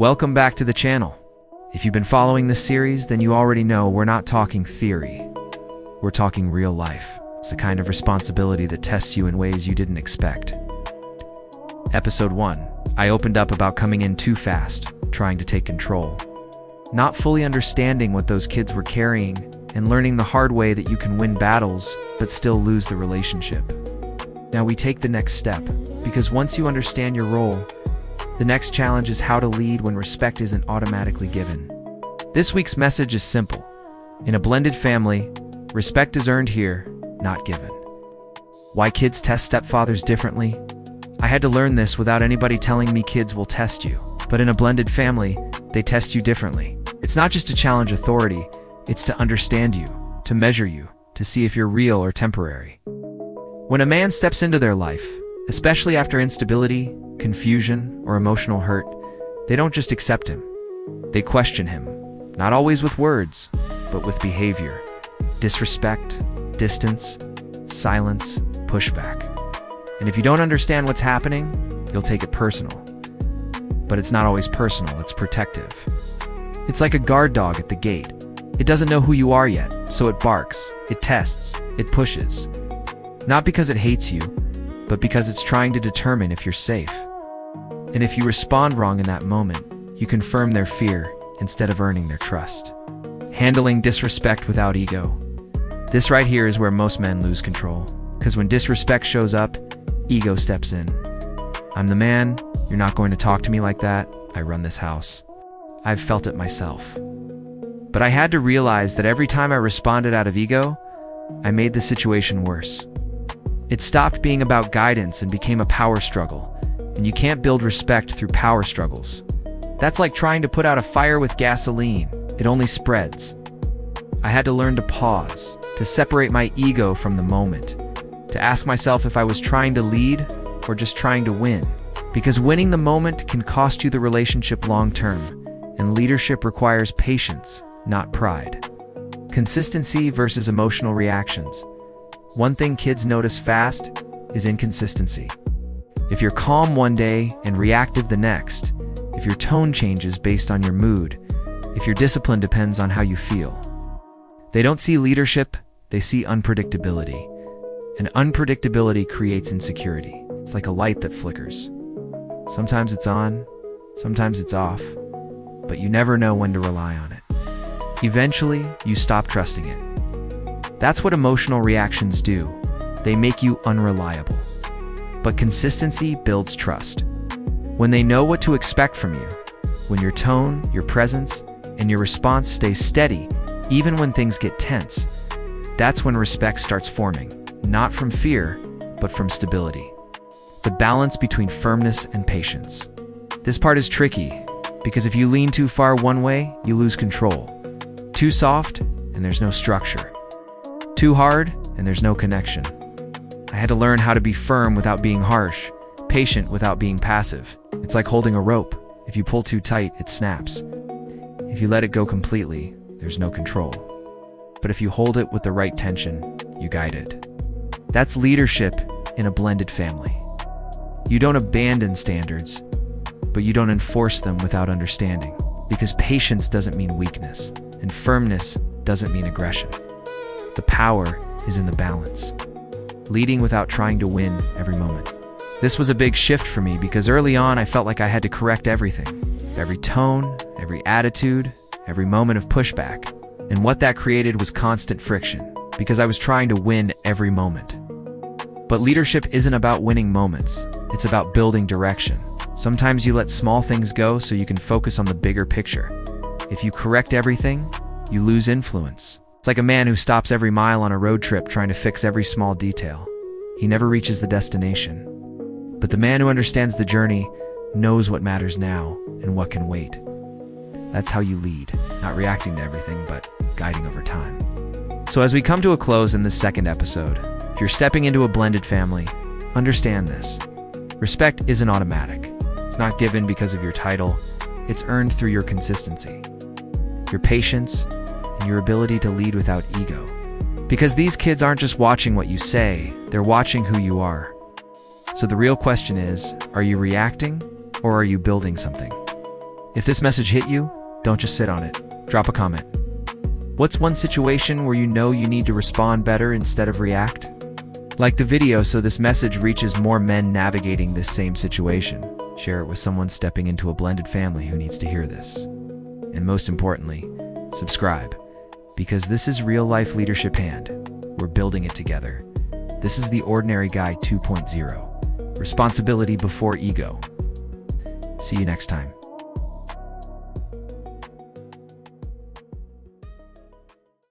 Welcome back to the channel. If you've been following this series, then you already know we're not talking theory. We're talking real life. It's the kind of responsibility that tests you in ways you didn't expect. Episode 1. I opened up about coming in too fast, trying to take control. Not fully understanding what those kids were carrying, and learning the hard way that you can win battles, but still lose the relationship. Now we take the next step, because once you understand your role, the next challenge is how to lead when respect isn't automatically given. This week's message is simple. In a blended family, respect is earned here, not given. Why kids test stepfathers differently? I had to learn this without anybody telling me kids will test you. But in a blended family, they test you differently. It's not just to challenge authority, it's to understand you, to measure you, to see if you're real or temporary. When a man steps into their life, especially after instability, confusion, or emotional hurt, they don't just accept him. They question him, not always with words, but with behavior. Disrespect, distance, silence, pushback. And if you don't understand what's happening, you'll take it personal. But it's not always personal, it's protective. It's like a guard dog at the gate. It doesn't know who you are yet, so it barks, it tests, it pushes. Not because it hates you, but because it's trying to determine if you're safe. And if you respond wrong in that moment, you confirm their fear instead of earning their trust. Handling disrespect without ego. This right here is where most men lose control. Because when disrespect shows up, ego steps in. I'm the man, you're not going to talk to me like that, I run this house. I've felt it myself. But I had to realize that every time I responded out of ego, I made the situation worse. It stopped being about guidance and became a power struggle, and you can't build respect through power struggles. That's like trying to put out a fire with gasoline. It only spreads. I had to learn to pause, to separate my ego from the moment, to ask myself if I was trying to lead or just trying to win. Because winning the moment can cost you the relationship long term, and leadership requires patience, not pride. Consistency versus emotional reactions. One thing kids notice fast is inconsistency. If you're calm one day and reactive the next, if your tone changes based on your mood, if your discipline depends on how you feel. They don't see leadership, they see unpredictability. And unpredictability creates insecurity. It's like a light that flickers. Sometimes it's on, sometimes it's off, but you never know when to rely on it. Eventually, you stop trusting it. That's what emotional reactions do. They make you unreliable. But consistency builds trust. When they know what to expect from you, when your tone, your presence, and your response stays steady, even when things get tense, that's when respect starts forming, not from fear, but from stability. The balance between firmness and patience. This part is tricky, because if you lean too far one way, you lose control. Too soft, and there's no structure. Too hard, and there's no connection. I had to learn how to be firm without being harsh, patient without being passive. It's like holding a rope. If you pull too tight, it snaps. If you let it go completely, there's no control. But if you hold it with the right tension, you guide it. That's leadership in a blended family. You don't abandon standards, but you don't enforce them without understanding. Because patience doesn't mean weakness, and firmness doesn't mean aggression. The power is in the balance. Leading without trying to win every moment. This was a big shift for me because early on I felt like I had to correct everything. Every tone, every attitude, every moment of pushback. And what that created was constant friction because I was trying to win every moment. But leadership isn't about winning moments. It's about building direction. Sometimes you let small things go so you can focus on the bigger picture. If you correct everything, you lose influence. It's like a man who stops every mile on a road trip trying to fix every small detail. He never reaches the destination. But the man who understands the journey knows what matters now and what can wait. That's how you lead, not reacting to everything, but guiding over time. So as we come to a close in this second episode, if you're stepping into a blended family, understand this. Respect isn't automatic. It's not given because of your title. It's earned through your consistency, your patience, and your ability to lead without ego. Because these kids aren't just watching what you say, they're watching who you are. So the real question is, are you reacting or are you building something? If this message hit you, don't just sit on it. Drop a comment. What's one situation where you know you need to respond better instead of react? Like the video so this message reaches more men navigating this same situation. Share it with someone stepping into a blended family who needs to hear this. And most importantly, subscribe, because this is real life leadership hand. We're building it together. This is the Ordinary Guy 2.0. Responsibility before ego. See you next time.